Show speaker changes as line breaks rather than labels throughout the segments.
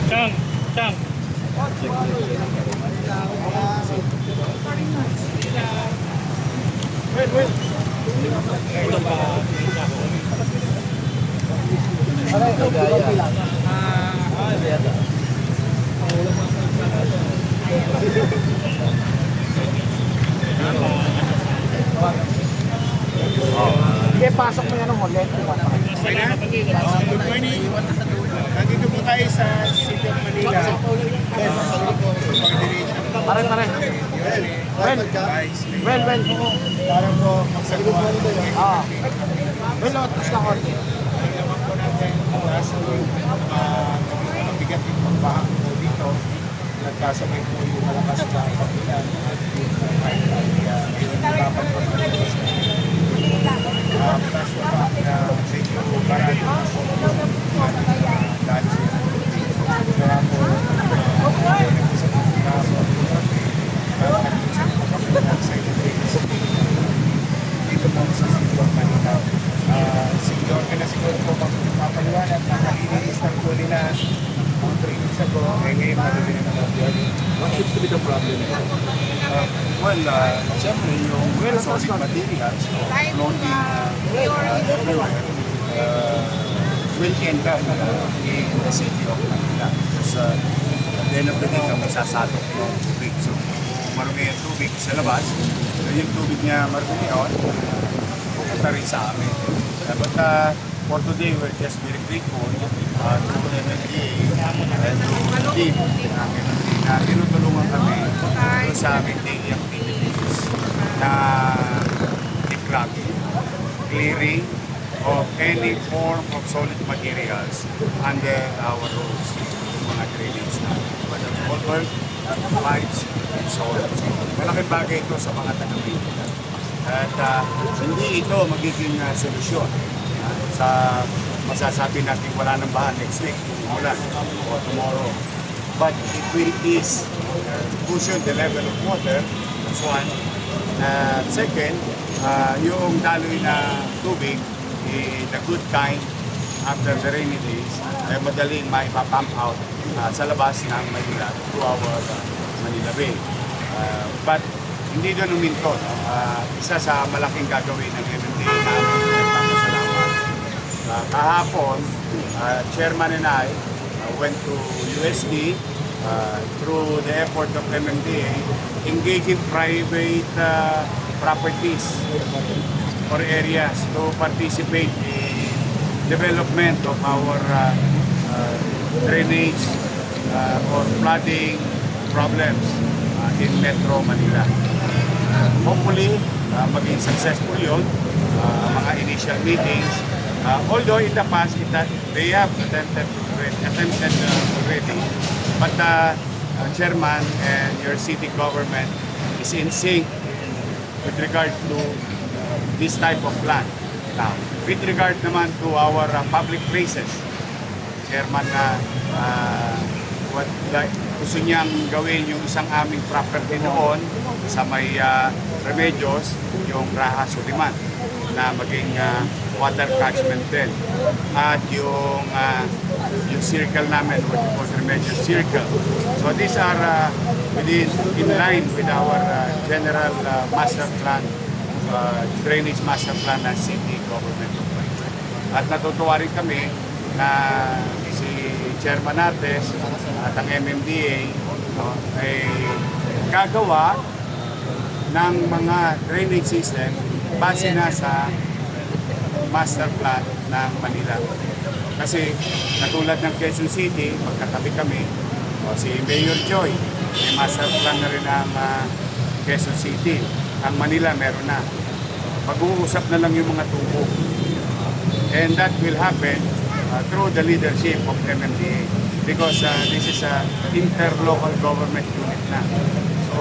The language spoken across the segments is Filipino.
Chang, Chang.
Sige, pasok mo yan ng ulit.
Okay na? Good morning. Nandito po tayo sa City of Manila.
Pare. Well.
Para po magsagawa.
Ah. Well, tapos na konti.
Naman po natin ang last road. Mabigat yung pagbaha po dito. Nagkasabay po yung malakas na pagilan. At dapat po plus the fact na medyo marami na po dahil kaya po nag-isip po na nag-isip po kami ng dito po sa City of Manila. Siguro ka na siguro po mapaliwanag na nalilinis ng huli na 3 weeks ago, ngayon madali na naman yun.
What seems to be the problem?
Siyempre yung solid materials, clothing, everywhere, will end up in the City of Manila. Because at the end of the day, masasatok yung tubig. So, marumi yung tubig sa labas, yung tubig niya marumi yun, pupunta rin sa amin. But for today, we're just very grateful to MMDA and to the team na tinutulungan kami sa aming daily activities na declogging, clearing of any form of solid materials under our roads, mga drainage na whether culvert, pipes, and so on. So, malaking bagay ito sa mga taga-Manila. At hindi ito magiging solusyon sa masasabi natin wala nang bahan next week, umulan, o tomorrow. But it will ease, cushion the level of water, that's one. Second, yung daloy na tubig, the good kind, after the rainy days, ay madaling maipapump out sa labas ng Manila through our Manila Bay. But hindi doon uminto. Isa sa malaking gagawin ng MMDA namin, nagpapasalamat. Kahapon, Chairman and I went to USD through the effort of MMDA, engaging private properties or areas to participate in development of our drainage or flooding problems in Metro Manila. Hopefully, maging successful yun, mga initial meetings. Although in the past, they have attempted already, but Chairman and your city government is in sync with regard to this type of plan. Now, with regard naman to our public places, Chairman gusto niyang gawin yung isang aming property noon sa may Remedios, yung Raha Suliman, na maging water catchment din. At yung circle namin, what we call Remedios Circle. So these are in line with our general master plan, drainage master plan ng city government of Manila. At natutuwa rin kami na si Chairman Artes at ang MMDA ay gagawa ng mga drainage system base na sa master plan ng Manila. Kasi natulad ng Quezon City, magkatabi kami, si Mayor Joy, may master plan na rin ang Quezon City. Ang Manila meron na. Pag-uusap na lang yung mga tubo. And that will happen through the leadership of MMDA because this is an interlocal government unit na. So,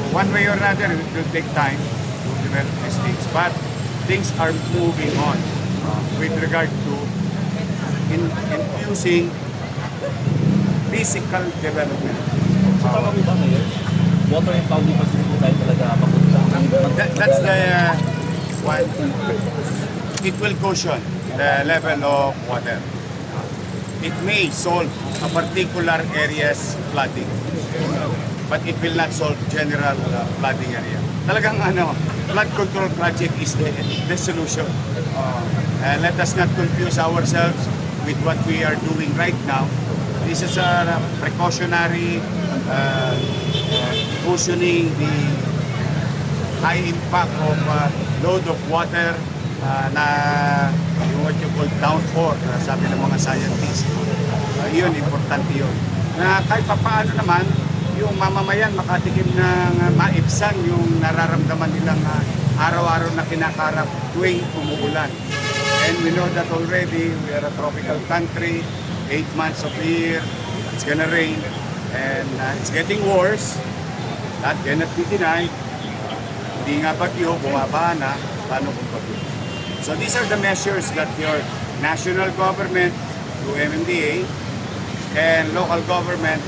one way or another, it will take time to develop these things. But things are moving on with regard to infusing physical development.
So, tama po ba ngayon? Water impounding facility tayo talaga mapunta?
That's the one. It will cushion the level of water. it may solve a particular area's flooding, but it will not solve general flooding area. Talagang flood control project is the solution. And let us not confuse ourselves with what we are doing right now. This is a precautionary cushioning the high impact of load of water na yung what you call downpour, sabi ng mga scientists. Yun, importante yun. Na kahit papaano naman, yung mamamayan makatikim ng maibsan yung nararamdaman nilang araw-araw na kinakarap tuwing umuulan. And we know that already we are a tropical country, 8 months of the year, it's gonna rain, and it's getting worse. That cannot be denied. Hindi nga bagyo, bumaba na, paano kung bagyo? So these are the measures that your national government through MMDA and local government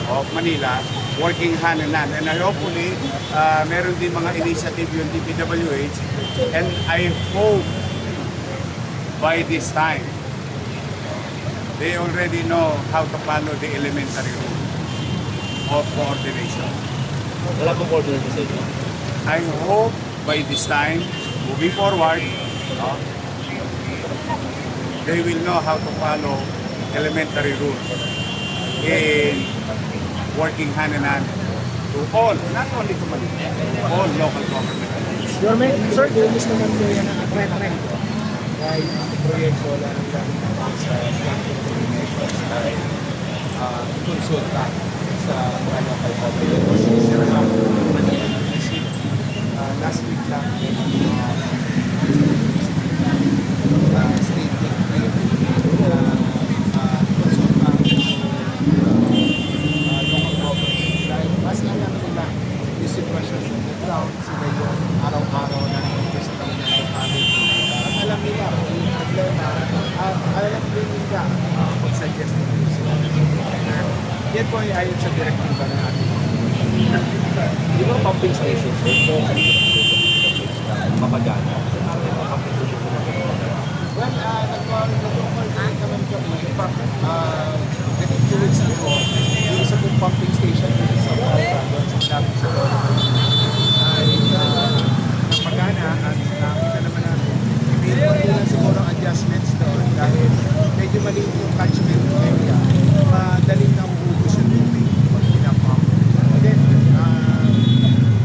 of Manila working hand in hand. And hopefully, meron din mga initiative yung DPWH, and I hope by this time, they already know how to follow the elementary rule of coordination.
Wala pong coordinate sa inyo.
I hope by this time, moving forward, they will know how to follow elementary rules in working hand in hand to all, not only to Manila, all local government.
Your man, sir, linis naman po yan ang trend. Dahil ang proyekto lang sa konsulta sa mga local government. Last week lang, statement na konsulta local government. Dahil mas alam nila yung sitwasyon sa ground, sila yung araw-araw na nandito sa kanilang family. At alam nila kung yung problema, alam din nila mag-suggest nila sila. Yan po ay ayon sa direktiba na natin.
Di ba pumping stations? So, mapagana.
Well, nag-coordinate naman kami. In fact, within 2 weeks ago, yung isa pong pumping station dito sa Malta, doon sa Davao sa ay napagana at nakita naman natin. Mayroon lang siguro adjustments doon dahil medyo maliit yung catchment area. Madaling na uubos yung tubig pag pinapump. And then,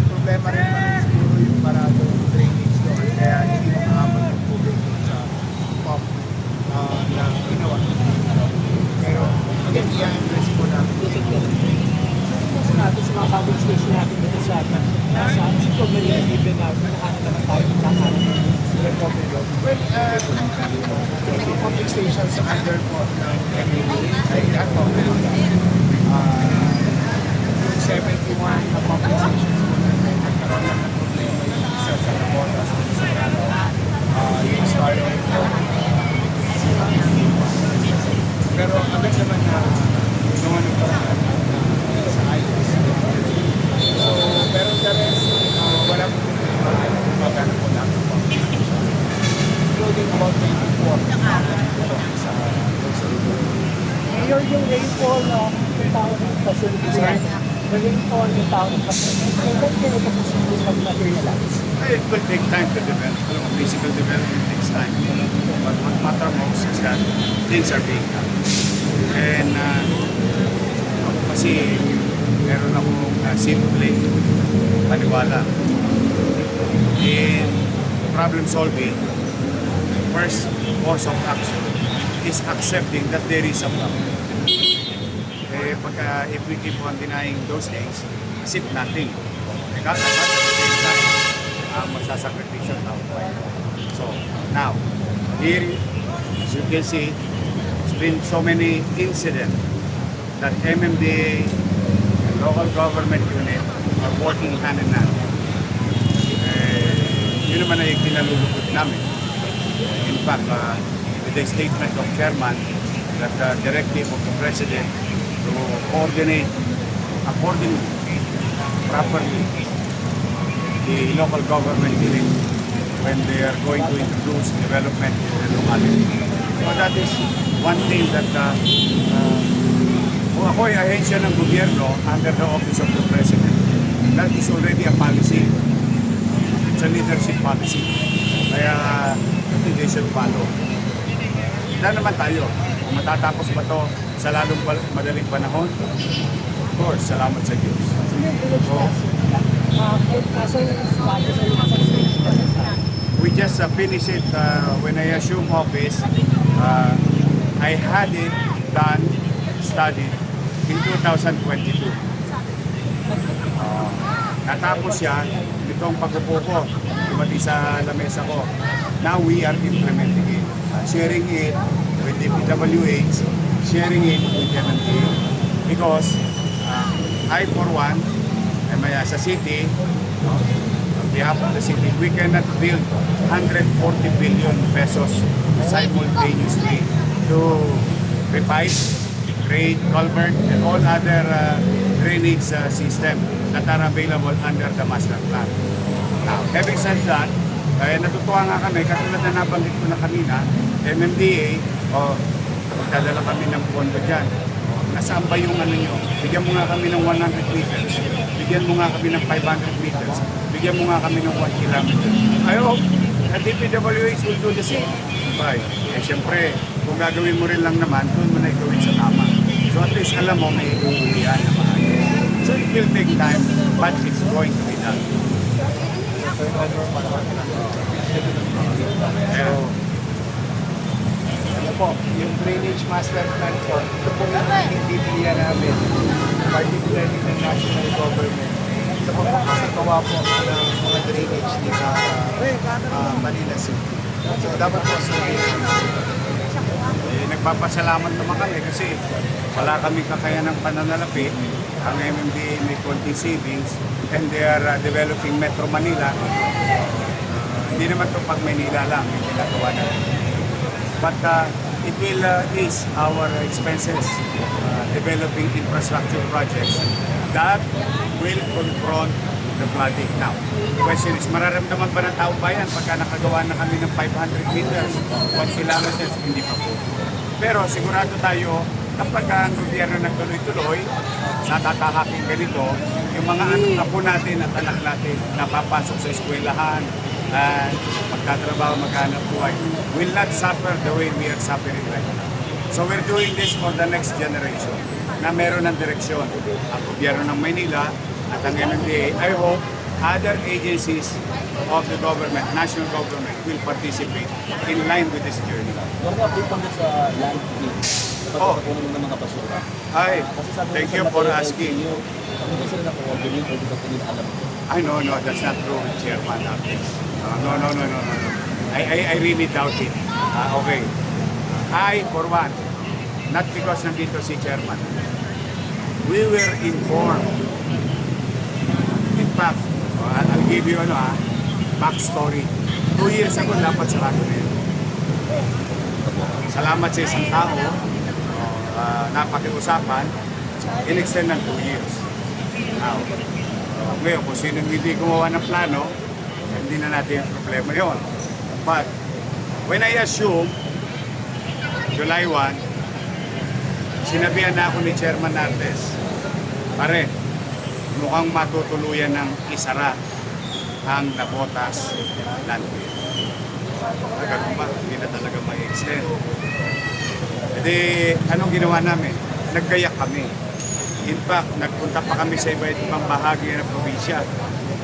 problema rin naman siguro yung parado drainage doon. Kaya hindi makahabol yung tubig doon sa pump na ginawa. Pero, again, i-address po natin. Kasi natin sa mga public station natin dito sa Siko Maria, even na pinakanan naman tayo ng kakanan sa recovery road. Well, yung public stations sa under po ng MMDA ay ako. Yung 71 na public stations po natin, nagkaroon lang ng problema yung isa sa Nabotas at sa Gano. Yung starting po, pero agad naman na gawa ng paraan sa ayos. So, pero the rest, wala po magana po lang. Including about 24 sa Mayor, yung rainfall ng taon ng facilities, the rainfall ng taon ng facilities, kailan kayo tapos mag-materialize?
It will take time to develop. Physical development takes time. But what matters most is that things are being done. And kasi meron akong simple paniwala in problem solving. First course of action is accepting that there is a problem. If we keep on denying those things, as if nothing. Because at the same time, magsasakripisyo tayo. So, now, here, as you can see, it's been so many incidents that MMDA and local government unit are working hand in hand. Yun naman ay kinalulugod namin. In fact, with the statement of chairman that the directive of the president to coordinate accordingly, properly, the local government unit when they are going to introduce development in the locality. So that is one thing that kung ako ay ahensya ng gobyerno under the office of the President, that is already a policy. It's a leadership policy. Kaya they should follow. Hindi naman tayo. Kung matatapos ba to sa lalong madaling panahon, of course, salamat sa Diyos. We just finished it when I assumed office. I had it done, studied in 2022. Natapos yan, itong pag-upo ko, lumati sa lamesa ko. Now we are implementing it, sharing it with the PWH, sharing it with MMDA. Because I, for one, sa city, on behalf of the city, we cannot build 140 billion pesos simultaneously to repipe, grade, culvert, and all other drainage system that are available under the master plan. Now, having said that, natutuwa nga kami, katulad na nabanggit ko na kanina, MMDA, magdadala kami ng pondo dyan. Nasaan ba yung ano nyo? Bigyan mo nga kami ng 100 meters. Bigyan mo nga kami ng 500 meters. Bigyan mo nga kami ng 1 kilometer. I hope that DPWH will do the same. Right. Eh siyempre, kung gagawin mo rin lang naman, doon mo na gawin sa tama. So at least alam mo, may uulian na maayos. So it will take time, but it's going to be done.
Ano po, yung drainage master plan po, ito po yung pipilihan namin, particularly ng national government, sa pagpapasagawa po ng mga drainage dito sa Manila City. So dapat po
Nagpapasalamat naman kami kasi wala kami kakayanang pananalapi. Ang MMDA may konting savings and they are developing Metro Manila. Hindi naman ito pag Manila lang, may ginagawa na. But it will ease our expenses developing infrastructure projects that will confront the flooding. Now, the question is, mararamdaman ba ng tao bayan pagka nakagawa na kami ng 500 meters, 1 kilometers, hindi pa po. Pero sigurado tayo, kapag ang gobyerno nagtuloy-tuloy, sa tatahaking ganito, yung mga anak na po natin at anak natin napapasok sa eskwelahan, magtatrabaho, maghanap buhay, will not suffer the way we are suffering right now. So we're doing this for the next generation na meron ng direksyon. Ang gobyerno ng Maynila at ang MMDA, I hope other agencies of the government, national government, will participate in line with this journey.
Yung update po sa landfill, pagkakakunin ng mga basura.
Hi,
Kasi sabi
thank
ko
you
sa
for
mga
asking.
LGU, hindi sila na-coordinate o hindi ko alam.
No, that's not true with Chairman Apis. No. I really doubt it. Okay. I, for one, not because nandito si Chairman, we were informed. In fact, I'll give you backstory. 2 years ago, dapat sarado na yun. Salamat sa isang tao, napakiusapan, in-extend ng 2 years. Now, ngayon, kung sino hindi gumawa ng plano, hindi na natin yung problema yon. But, when I assume, July 1, sinabihan na ako ni Chairman Nardes, pare, mukhang matutuluyan ng isara ang Nabotas landfill. Ganun ba? Hindi na talaga ma-extend. Hindi, anong ginawa namin? Nagkayak kami. In fact, nagpunta pa kami sa iba't ibang bahagi ng probinsya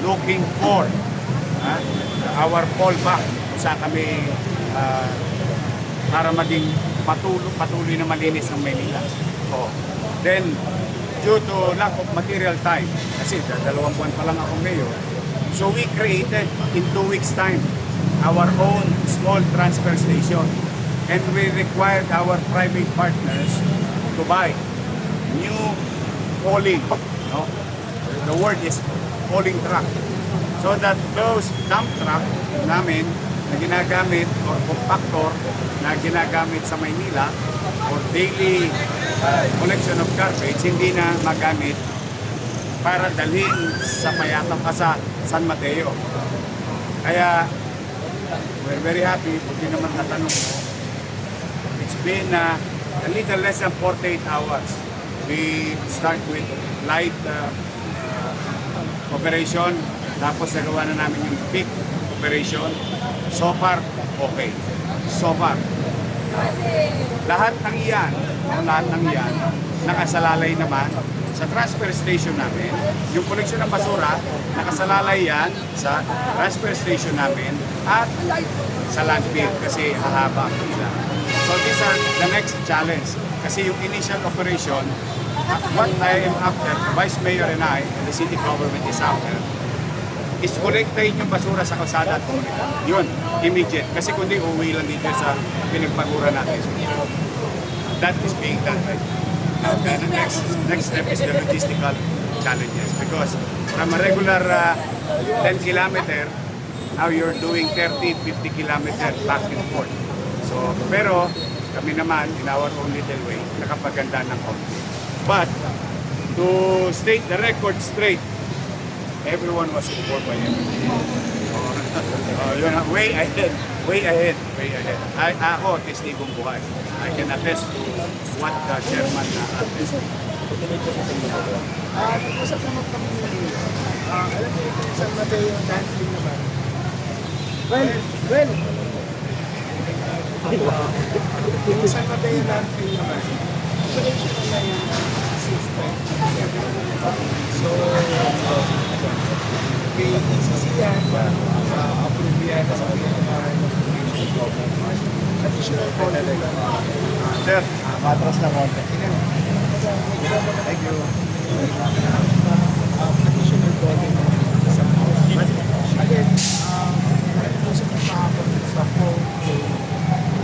looking for our fallback kung saan kami para maging patuloy na malinis ng Maynila. Then, due to lack of material time, kasi 2 buwan pa lang ako ngayon, so we created in 2 weeks time our own small transfer station, and we required our private partners to buy new hauling, the word is hauling truck, so that those dump truck namin na ginagamit or compactor na ginagamit sa Maynila for daily collection of garbage, hindi na magamit para dalhin sa Mayatang sa San Mateo. Kaya we're very happy, buti naman natanong mo. It's been a little less than 48 hours. We start with light operation, tapos nagawa na namin yung big operation. So far, okay. So far. Lahat ng iyan, nakasalalay naman sa transfer station namin. Yung koleksyon ng basura, nakasalalay yan sa transfer station namin at sa landfill kasi hahaba ang pila. So these are the next challenge. Kasi yung initial operation, what I am after, the Vice Mayor and I, and the city government is after, is kolektahin yung basura sa kalsada at komunidad. Yun, immediate. Kasi kundi uuwi lang dito sa pinagpagura natin. That is being done right now. And the next step is the logistical challenges. Because from a regular 10 kilometer, now you're doing 30, 50 kilometer back and forth. So, pero kami naman, in our own little way, nakapaganda ng konti. But, to state the record straight, everyone was informed by everything. Yun, way ahead. Ako, testigong buhay. I can attest to what the chairman attested.
Mag-usap naman kami ng alam niyo yung San Mateo dancing naman. Well, yung San Mateo dancing naman, operation na yung system. So, may ECC yan, approve yan sa additional volume.
Sir,
Matras na konti.
thank you.
Additional volume sa again, nag-usap ng kahapon sa phone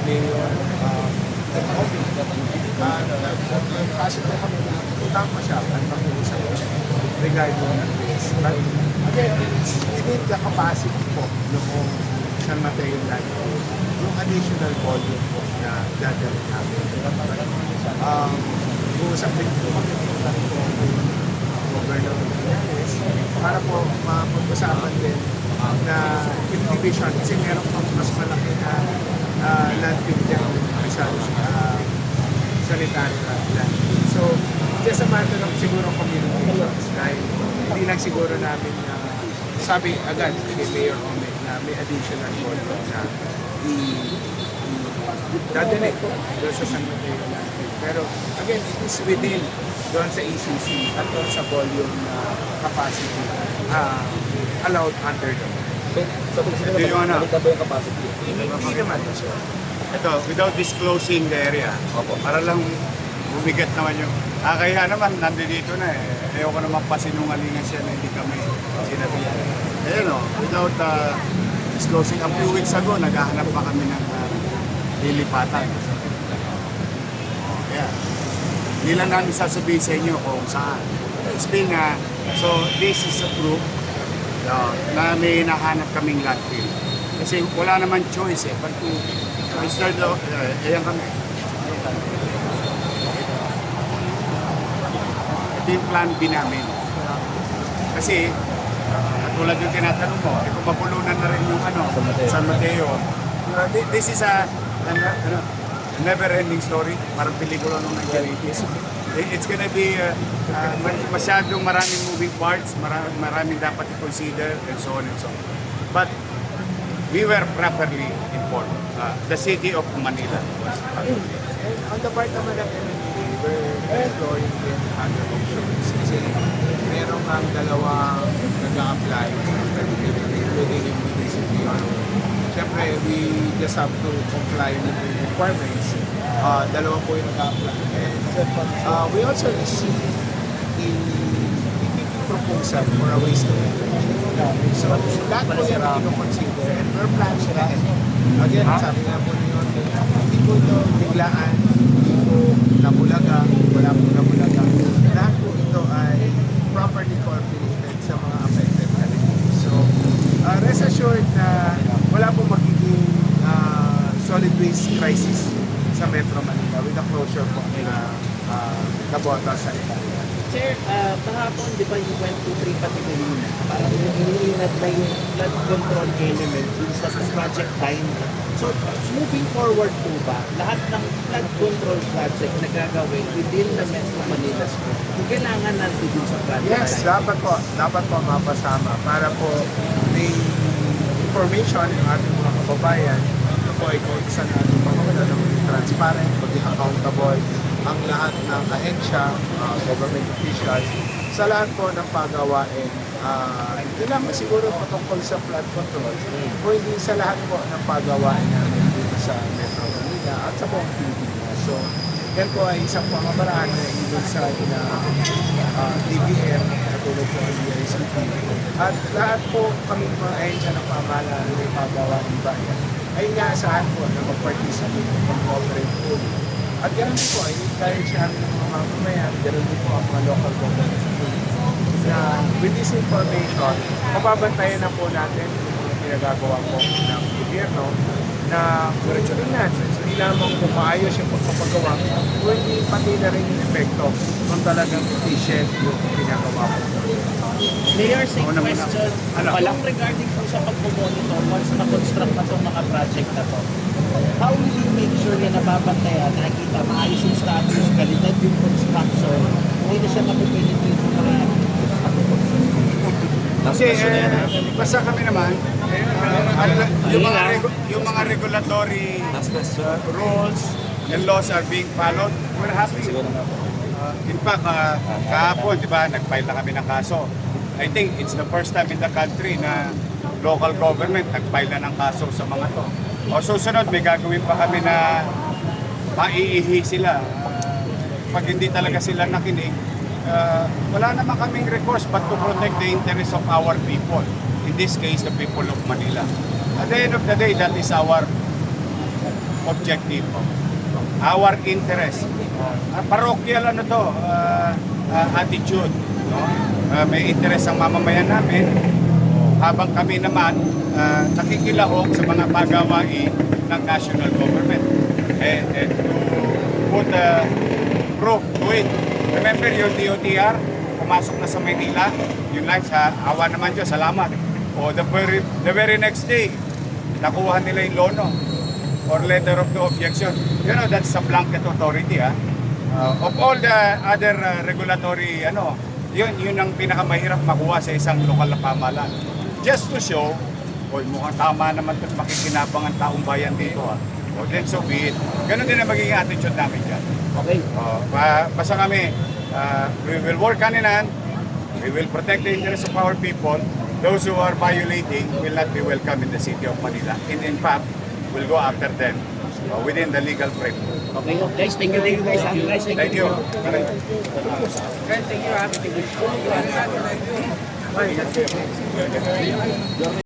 Mayor kasi na kami na utang pa siya at mag-uusap regarding this. But again, it's within the capacity po noong San Mateo Land yung additional volume po na dadalhin namin. Uusap din po kami ng Governor Rodriguez para po mapag-usapan din na yung division kasi meron pang mas malaki na landfill dyan sanitary landfill. So, just a matter of siguro communications dahil hindi lang siguro namin sabi agad kay Mayor Ome na may additional volume na dadalhin doon sa San Mateo landfill. Pero again, it is within doon sa ECC at doon sa volume na capacity allowed under the law.
Ito
yung ano?
ba yung capacity?
Hindi naman, sir.
Ito, without disclosing the area, para lang bumigat naman yung... kaya naman, nandito na eh. Ayoko naman pasinungalingan siya na hindi kami sinabihan. Ayun o, without disclosing, a few weeks ago, naghahanap pa kami ng lilipatan. Kaya, hindi lang namin sasabihin sa inyo kung saan. It's been, so this is a proof na may nahanap kaming landfill. Kasi wala naman choice eh. Pag start ayan kami. Ito yung plan B namin. Kasi, katulad yung tinatanong mo, kung mapulunan na rin yung San Mateo. This is a never-ending story. Parang pelikula nung 1980s. It's gonna be masyadong maraming moving parts, maraming dapat i-consider, and so on and so on. But we were properly informed. The city of Manila was properly informed.
And on the part naman ng MMDA, we're exploring din other options. Kasi merong ang dalawang nag-a-apply, including yung municipality. Siyempre, we just have to comply with the requirements. Dalawa po yung nag-a-apply. And we also received the PPP proposal for a waste to energy. So, lahat po yan ang consider and we're planning ahead. Again, sabi nga po niyo, hindi po ito biglaan, hindi po nabulaga, wala po nabulaga. Lahat po ito ay properly coordinated sa mga affected communities. So, rest assured na wala po magiging solid waste crisis sa Metro Manila with the closure po na nabota sa Italia.
Sir, kahapon, di ba yung 123 pati kanina, parang iniinat na yung flood control element dun sa project time So, moving forward po ba, lahat ng flood control project na gagawin within the Metro Manila Scope, kailangan nandun sa project?
Yes, dapat po mapasama para po may information yung ating mga kababayan na po ay kung saan natin pamamagitan ng transparent, maging accountable ang lahat ng ahensya, government officials sa lahat po ng pagawain. Hindi lang siguro patungkol sa flood control, o hindi sa lahat po ng pagawain namin dito sa Metro Manila at sa buong Pilipinas. So, yan po ay isang pamamaraan na ibig sa DBM, katulad po ang DICT. At lahat po kami mga ahensya ng pamahalaan na may pagawain ng bayan ay inaasahan po na mag-participate, mag-cooperate po. At ganoon din po ay encourage namin ng mga mamamayan, ganoon din po ang mga local government na with this information, mababantayan na po natin yung mga pinagagawa po ng gobyerno na tingnan, hindi lamang kung maayos yung pagpapagawa, kundi pati na rin yung epekto kung talagang efficient yung pinagawa po.
Mayor, same
Una muna.
question. Palang regarding po sa pagmumonitor once na-construct na itong mga project na to, how will you make sure na nababantayan, nakikita maayos yung status, kalidad yung construction, hindi na siya mapipenetrate ng mga
Kasi basta kami naman, yung mga regulatory rules and laws are being followed, we're happy. In fact, kahapon, di ba, nag-file na kami ng kaso. I think it's the first time in the country na local government nag-file na ng kaso sa mga to. O susunod, may gagawin pa kami na maiihi sila. Pag hindi talaga sila nakinig, wala naman kaming recourse but to protect the interests of our people. In this case, the people of Manila. At the end of the day, that is our objective, our interest. Parochial ano to, attitude. No? May interest ang mamamayan namin, habang kami naman nakikilahok sa mga pagawain ng national government. And to put proof to it. Remember yung DOTR, pumasok na sa Maynila, yun lang sa awa naman Diyos, salamat. O the very next day, nakuha nila yung lono or letter of no objection. You know, that's a blanket authority. Of all the other regulatory, yun ang pinakamahirap makuha sa isang lokal na pamahalaan. Just to show, mukhang tama naman ito makikinabang ang taong bayan dito. O then so be it. Ganon din ang magiging attitude namin dyan.
Okay.
Basta kami, we will work hand in hand, we will protect the interests of our people. Those who are violating will not be welcome in the city of Manila. In fact, we'll go after them within the legal framework.
Okay, guys, thank you guys. Guys,
Thank you.
Thank you.